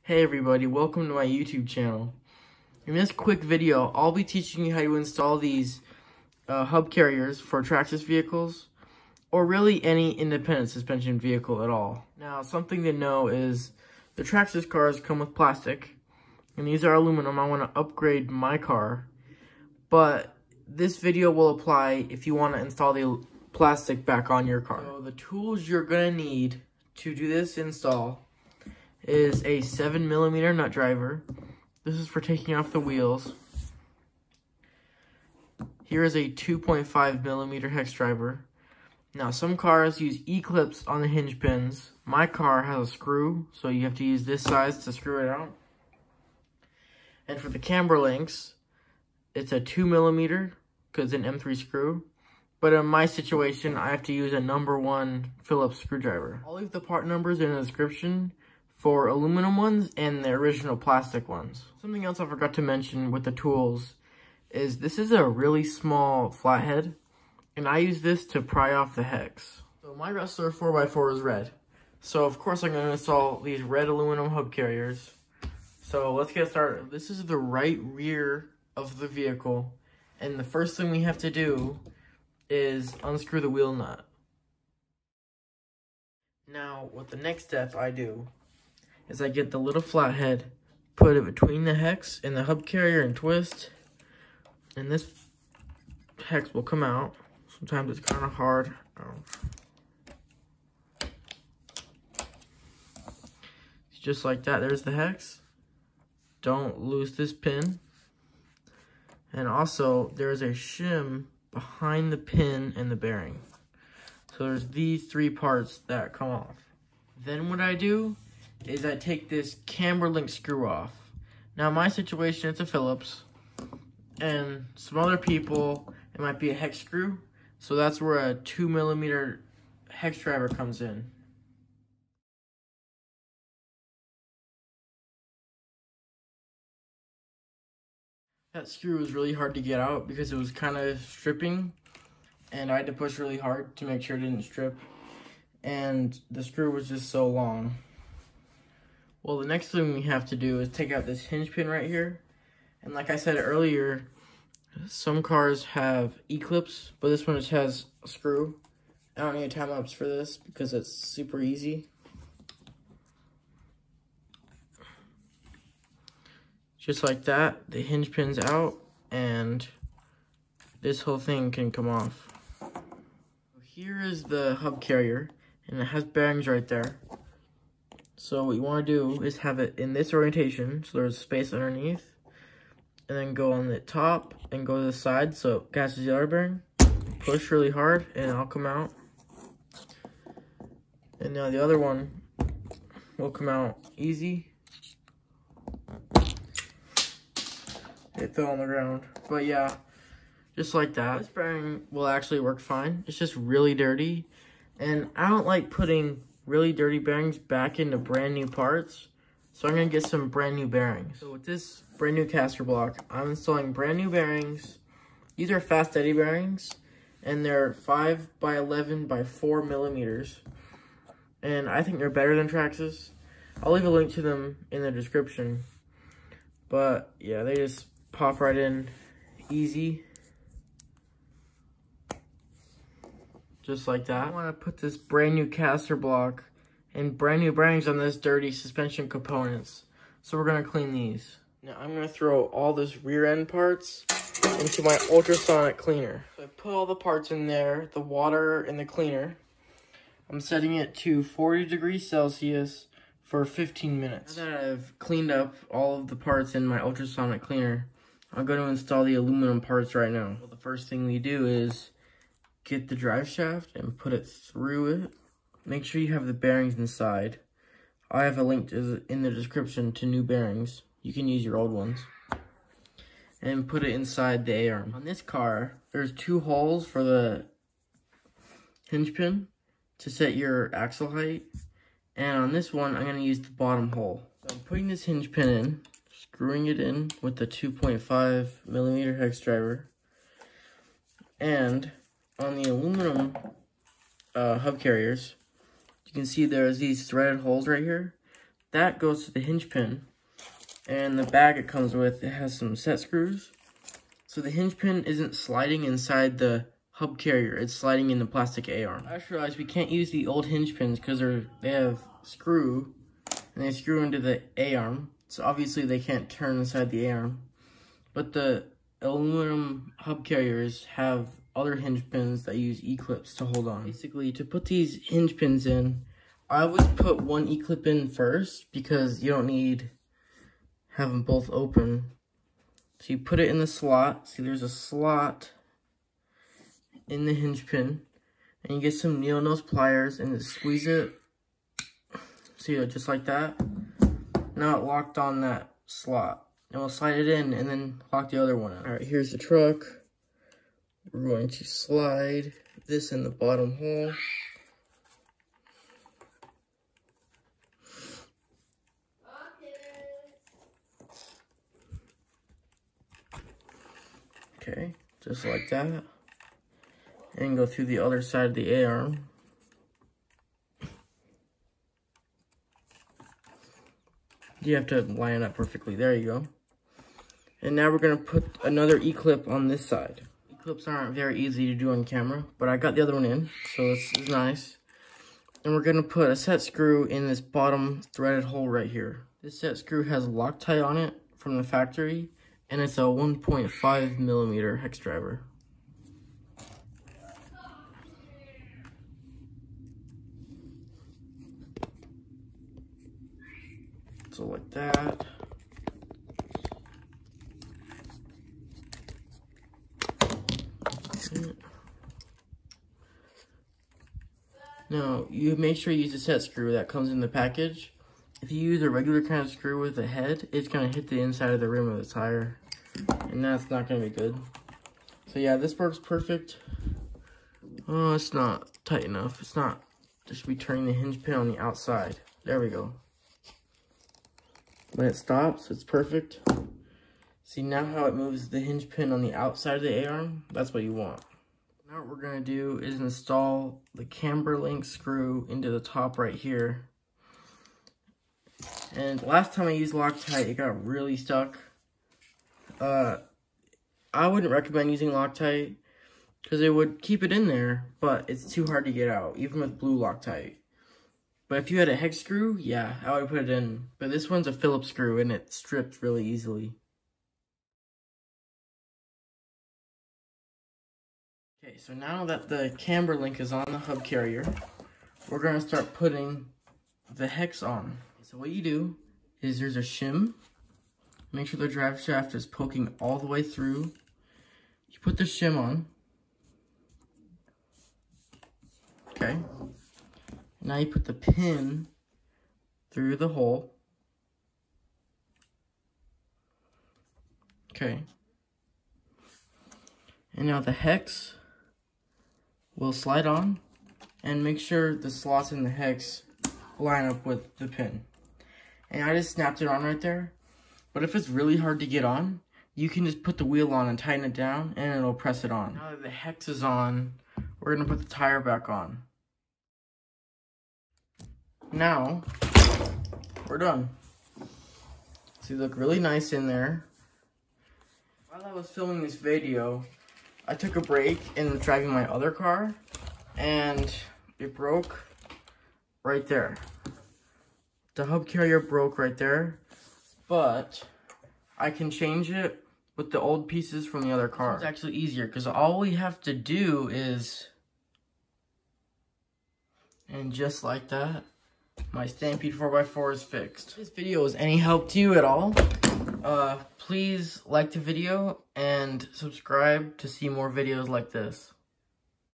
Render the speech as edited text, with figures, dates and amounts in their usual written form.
Hey everybody, welcome to my YouTube channel. In this quick video, I'll be teaching you how to install these hub carriers for traxxas vehicles, or really any independent suspension vehicle at all. Now, something to know is the traxxas cars come with plastic, and these are aluminum. I want to upgrade my car, but this video will apply if you want to install the plastic back on your car. So the tools you're going to need to do this install is a 7mm nut driver. This is for taking off the wheels. Here is a 2.5mm hex driver. Now, some cars use E-clips on the hinge pins. My car has a screw, so you have to use this size to screw it out. And for the camber links, it's a 2mm because it's an M3 screw. But in my situation, I have to use a #1 Phillips screwdriver. I'll leave the part numbers in the description for aluminum ones and the original plastic ones. Something else I forgot to mention with the tools is this is a really small flathead, and I use this to pry off the hex. So my Wrestler 4x4 is red. So of course I'm gonna install these red aluminum hub carriers. So let's get started. This is the right rear of the vehicle, and the first thing we have to do is unscrew the wheel nut. Now, what the next step I do is I get the little flathead, put it between the hex and the hub carrier and twist, and this hex will come out. Sometimes it's kind of hard. Just like that, there's the hex. Don't lose this pin. And also, there's a shim behind the pin and the bearing. So there's these three parts that come off. Then what I do is I take this camber link screw off. Now, in my situation, it's a Phillips, and some other people, it might be a hex screw, so that's where a 2mm hex driver comes in. That screw was really hard to get out because it was kind of stripping, and I had to push really hard to make sure it didn't strip, and the screw was just so long. Well, the next thing we have to do is take out this hinge pin right here. And like I said earlier, some cars have E-clips, but this one just has a screw. I don't need time-lapse for this because it's super easy. Just like that, the hinge pin's out, and this whole thing can come off. Here is the hub carrier, and it has bearings right there. So what you want to do is have it in this orientation, so there's space underneath, and then go on the top and go to the side so it catches the other bearing. Push really hard and it'll come out. And now the other one will come out easy. It fell on the ground, but yeah, just like that. This bearing will actually work fine. It's just really dirty, and I don't like putting really dirty bearings back into brand new parts, so I'm gonna get some brand new bearings. So with this brand new caster block, I'm installing brand new bearings. These are fast eddy bearings, and they're 5x11x4mm, and I think they're better than traxxas. I'll leave a link to them in the description, but yeah, they just pop right in easy, just like that. I want to put this brand new caster block and brand new bearings on this dirty suspension components, so we're going to clean these. Now I'm going to throw all this rear end parts into my ultrasonic cleaner. So I put all the parts in there, the water and the cleaner. I'm setting it to 40 degrees Celsius for 15 minutes. Now that I've cleaned up all of the parts in my ultrasonic cleaner, I'm going to install the aluminum parts right now. Well, the first thing we do is get the drive shaft and put it through it. Make sure you have the bearings inside. I have a link in the description to new bearings. You can use your old ones. And put it inside the A-arm. On this car, there's 2 holes for the hinge pin to set your axle height. And on this one, I'm going to use the bottom hole. So I'm putting this hinge pin in, screwing it in with the 2.5mm hex driver. And on the aluminum hub carriers, you can see there's these threaded holes right here. that goes to the hinge pin. And the bag it comes with, it has some set screws. So the hinge pin isn't sliding inside the hub carrier, it's sliding in the plastic A-arm. I just realized we can't use the old hinge pins because they have screw, and they screw into the A-arm. So obviously they can't turn inside the A-arm. But the aluminum hub carriers have other hinge pins that use E-clips to hold on. Basically, to put these hinge pins in, I always put one E-clip in first because you don't need have them both open. So you put it in the slot. See, there's a slot in the hinge pin, and you get some needle nose pliers and just squeeze it. See, just like that. Now it locked on that slot. And we'll slide it in and then lock the other one in. All right, here's the truck. We're going to slide this in the bottom hole. Okay, just like that. And go through the other side of the A-arm. You have to line it up perfectly. There you go. And now we're going to put another E-clip on this side. E-clips aren't very easy to do on camera, but I got the other one in, so this is nice. And we're going to put a set screw in this bottom threaded hole right here. This set screw has Loctite on it from the factory, and it's a 1.5 millimeter hex driver. So like that. Now, you make sure you use a set screw that comes in the package. If you use a regular kind of screw with a head, it's going to hit the inside of the rim of the tire. And that's not going to be good. So yeah, this works perfect. Oh, it's not tight enough. It's not. Just be turning the hinge pin on the outside. There we go. When it stops, it's perfect. See now how it moves the hinge pin on the outside of the A-arm? That's what you want. Now what we're going to do is install the camber link screw into the top right here. And last time I used Loctite, it got really stuck. I wouldn't recommend using Loctite because it would keep it in there, but it's too hard to get out, even with blue Loctite. But if you had a hex screw, yeah, I would put it in. But this one's a Phillips screw and it strips really easily. Okay, so now that the camber link is on the hub carrier, we're going to start putting the hex on. So what you do is there's a shim. Make sure the drive shaft is poking all the way through. You put the shim on. Okay. Now you put the pin through the hole. Okay. And now the hex will slide on, and make sure the slots in the hex line up with the pin. And I just snapped it on right there. But if it's really hard to get on, you can just put the wheel on and tighten it down, and it'll press it on. Now that the hex is on, we're going to put the tire back on. Now, we're done. So you look really nice in there. While I was filming this video, I took a break and was driving my other car, and it broke right there. The hub carrier broke right there, but I can change it with the old pieces from the other car. It's actually easier because all we have to do is, and just like that, my Stampede 4x4 is fixed. If this video was any help to you at all, please like the video and subscribe to see more videos like this.